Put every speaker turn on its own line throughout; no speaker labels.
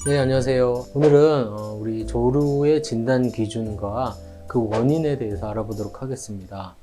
네, 안녕하세요. 오늘은 우리 조루의 진단 기준과 그 원인에 대해서 알아보도록 하겠습니다.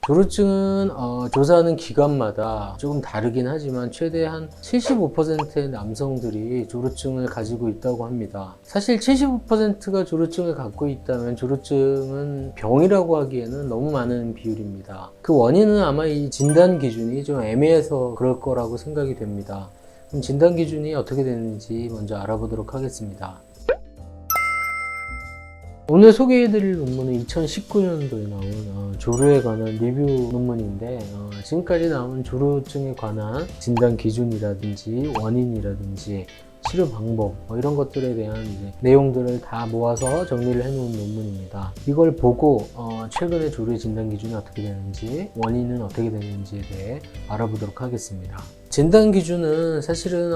조루증은 조사하는 기관마다 조금 다르긴 하지만 최대 한 75%의 남성들이 조루증을 가지고 있다고 합니다. 사실 75%가 조루증을 갖고 있다면 조루증은 병이라고 하기에는 너무 많은 비율입니다. 그 원인은 아마 이 진단 기준이 좀 애매해서 그럴 거라고 생각이 됩니다. 그럼 진단 기준이 어떻게 되는지 먼저 알아보도록 하겠습니다. 오늘 소개해드릴 논문은 2019년도에 나온 조루에 관한 리뷰 논문인데 지금까지 나온 조루증에 관한 진단 기준이라든지 원인이라든지 치료 방법 이런 것들에 대한 내용들을 다 모아서 정리를 해놓은 논문입니다. 이걸 보고 최근에 조루의 진단 기준이 어떻게 되는지 원인은 어떻게 되는지에 대해 알아보도록 하겠습니다. 진단 기준은 사실은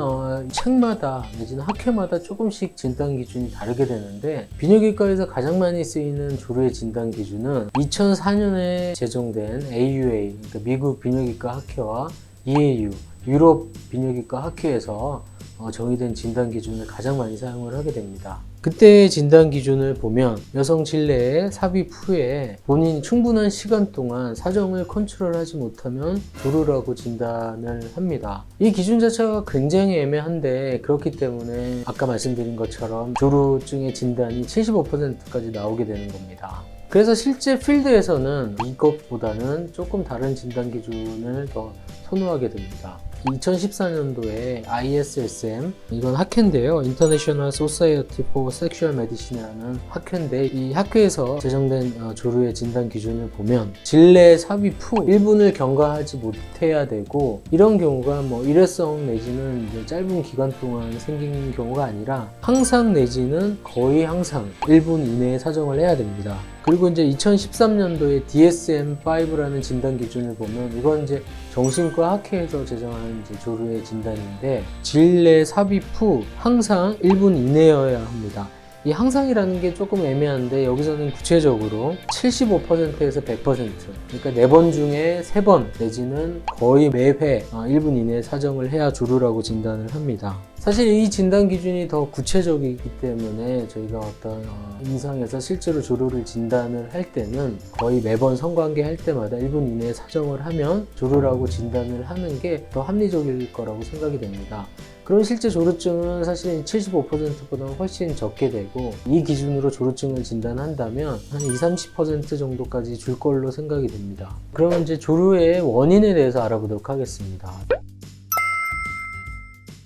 책마다 내지는 학회마다 조금씩 진단 기준이 다르게 되는데 비뇨기과에서 가장 많이 쓰이는 조루의 진단 기준은 2004년에 제정된 AUA, 그러니까 미국 비뇨기과 학회와 EAU, 유럽 비뇨기과 학회에서 정의된 진단 기준을 가장 많이 사용을 하게 됩니다. 그때의 진단 기준을 보면 여성 질내에 삽입 후에 본인이 충분한 시간 동안 사정을 컨트롤하지 못하면 조루라고 진단을 합니다. 이 기준 자체가 굉장히 애매한데 그렇기 때문에 아까 말씀드린 것처럼 조루증의 진단이 75%까지 나오게 되는 겁니다. 그래서 실제 필드에서는 이것보다는 조금 다른 진단 기준을 더 선호하게 됩니다. 2014년도에 ISSM, 이건 학회인데요. International Society for Sexual Medicine이라는 학회인데 이 학회에서 제정된 조루의 진단 기준을 보면 질내 삽입 후 1분을 경과하지 못해야 되고 이런 경우가 일회성 내지는 짧은 기간 동안 생기는 경우가 아니라 항상 내지는 거의 항상 1분 이내에 사정을 해야 됩니다. 그리고 이제 2013년도에 DSM-5라는 진단 기준을 보면 이건 이제 정신과 학회에서 제정한 조루의 진단인데 질내 삽입 후 항상 1분 이내여야 합니다. 이 항상이라는 게 조금 애매한데 여기서는 구체적으로 75%에서 100%, 그러니까 4번 중에 3번 내지는 거의 매회 1분 이내에 사정을 해야 조루라고 진단을 합니다. 사실 이 진단 기준이 더 구체적이기 때문에 저희가 어떤 임상에서 실제로 조루를 진단을 할 때는 거의 매번 성관계 할 때마다 1분 이내에 사정을 하면 조루라고 진단을 하는 게 더 합리적일 거라고 생각이 됩니다. 그럼 실제 조루증은 사실 75%보다 훨씬 적게 되고 이 기준으로 조루증을 진단한다면 한 20-30% 정도까지 줄 걸로 생각이 됩니다. 그러면 이제 조루의 원인에 대해서 알아보도록 하겠습니다.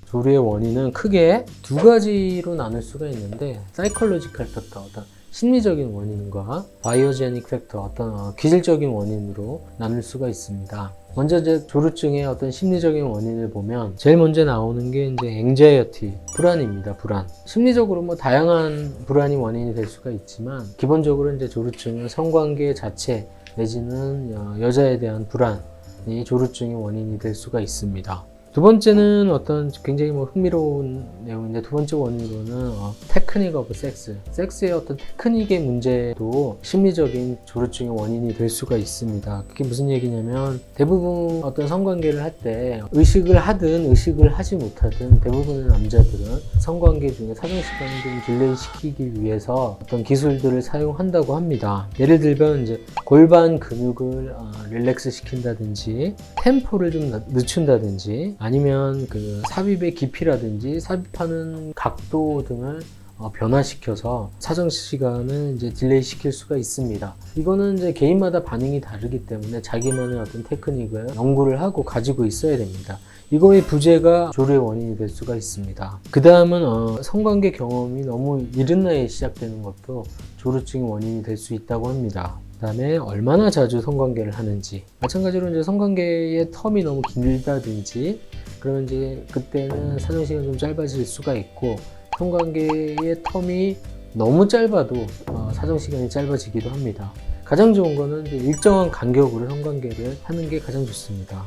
조루의 원인은 크게 두 가지로 나눌 수가 있는데 사이콜로지컬 팩터, 어떤 심리적인 원인과 바이오제닉 팩터, 어떤 기질적인 원인으로 나눌 수가 있습니다. 먼저 이제 조루증의 어떤 심리적인 원인을 보면 제일 먼저 나오는 게 이제 anxiety, 불안입니다. 불안. 심리적으로 다양한 불안이 원인이 될 수가 있지만 기본적으로 이제 조루증은 성관계 자체 내지는 여자에 대한 불안이 조루증의 원인이 될 수가 있습니다. 두 번째는 어떤 굉장히 흥미로운 내용인데 두 번째 원인으로는 테크닉 오브 섹스, 섹스의 어떤 테크닉의 문제도 심리적인 조루증의 원인이 될 수가 있습니다. 그게 무슨 얘기냐면 대부분 어떤 성관계를 할 때 의식을 하든 의식을 하지 못하든 대부분의 남자들은 성관계 중에 사정 시간을 좀 딜레이 시키기 위해서 어떤 기술들을 사용한다고 합니다. 예를 들면 이제 골반 근육을 릴렉스 시킨다든지 템포를 좀 늦춘다든지 아니면 그 삽입의 깊이라든지 삽입하는 각도 등을 변화시켜서 사정 시간을 이제 딜레이 시킬 수가 있습니다. 이거는 이제 개인마다 반응이 다르기 때문에 자기만의 어떤 테크닉을 연구를 하고 가지고 있어야 됩니다. 이거의 부재가 조루의 원인이 될 수가 있습니다. 그 다음은 성관계 경험이 너무 이른 나이에 시작되는 것도 조루증의 원인이 될 수 있다고 합니다. 그 다음에 얼마나 자주 성관계를 하는지, 마찬가지로 이제 성관계의 텀이 너무 길다든지 그러면 이제 그때는 사정 시간이 좀 짧아질 수가 있고 성관계의 텀이 너무 짧아도 사정 시간이 짧아지기도 합니다. 가장 좋은 거는 이제 일정한 간격으로 성관계를 하는 게 가장 좋습니다.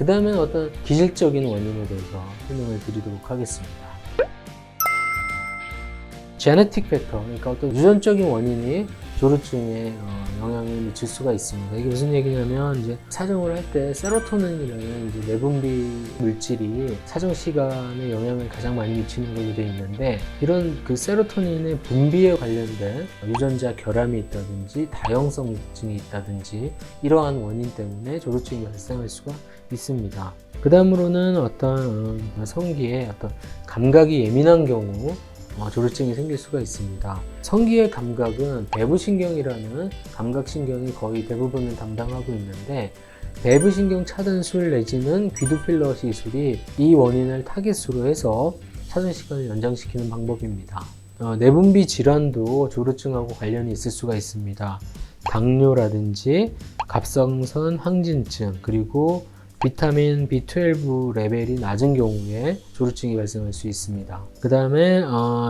그 다음에 어떤 기질적인 원인에 대해서 설명을 드리도록 하겠습니다. 제네틱 팩터, 그러니까 어떤 유전적인 원인이 조루증에 영향을 미칠 수가 있습니다. 이게 무슨 얘기냐면 이제 사정을 할 때 세로토닌이라는 이제 내분비 물질이 사정 시간에 영향을 가장 많이 미치는 걸로 되어 있는데, 이런 그 세로토닌의 분비에 관련된 유전자 결함이 있다든지 다형성증이 있다든지 이러한 원인 때문에 조루증이 발생할 수가 있습니다. 그 다음으로는 어떤 성기에 어떤 감각이 예민한 경우 조루증이 생길 수가 있습니다. 성기의 감각은 배부신경이라는 감각신경이 거의 대부분을 담당하고 있는데, 배부신경 차단술 내지는 귀두필러 시술이 이 원인을 타깃으로 해서 사정시간을 연장시키는 방법입니다. 내분비 질환도 조루증하고 관련이 있을 수가 있습니다. 당뇨라든지 갑상선 항진증, 그리고 비타민 B12 레벨이 낮은 경우에 조루증이 발생할 수 있습니다. 그 다음에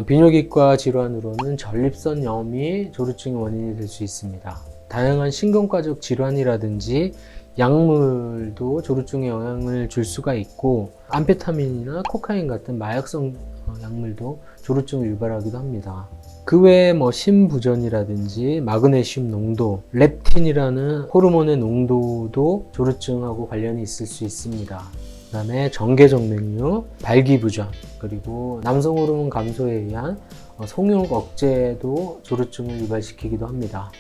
비뇨기과 질환으로는 전립선염이 조루증의 원인이 될 수 있습니다. 다양한 신경과적 질환이라든지 약물도 조루증에 영향을 줄 수가 있고, 암페타민이나 코카인 같은 마약성 약물도 조루증을 유발하기도 합니다. 그 외에 심부전이라든지 마그네슘 농도, 렙틴이라는 호르몬의 농도도 조루증하고 관련이 있을 수 있습니다. 그 다음에 정계정맥류, 발기부전, 그리고 남성 호르몬 감소에 의한 성욕 억제도 조루증을 유발시키기도 합니다.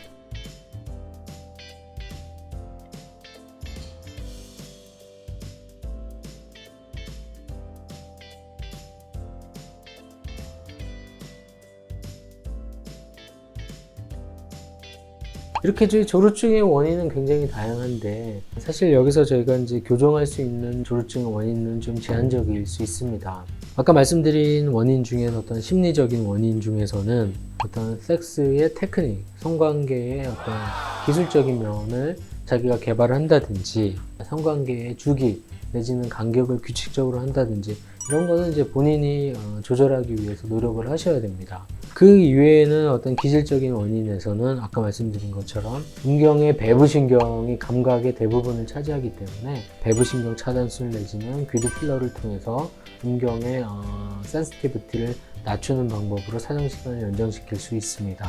이렇게 조루증의 원인은 굉장히 다양한데, 사실 여기서 저희가 이제 교정할 수 있는 조루증의 원인은 좀 제한적일 수 있습니다. 아까 말씀드린 원인 중에는 어떤 심리적인 원인 중에서는 어떤 섹스의 테크닉, 성관계의 어떤 기술적인 면을 자기가 개발을 한다든지, 성관계의 주기 내지는 간격을 규칙적으로 한다든지, 이런 거는 이제 본인이 조절하기 위해서 노력을 하셔야 됩니다. 그 이외에는 어떤 기질적인 원인에서는 아까 말씀드린 것처럼 음경의 배부신경이 감각의 대부분을 차지하기 때문에 배부신경 차단술 내지는 귀두필러를 통해서 음경의 센시티비티를 낮추는 방법으로 사정시간을 연장시킬 수 있습니다.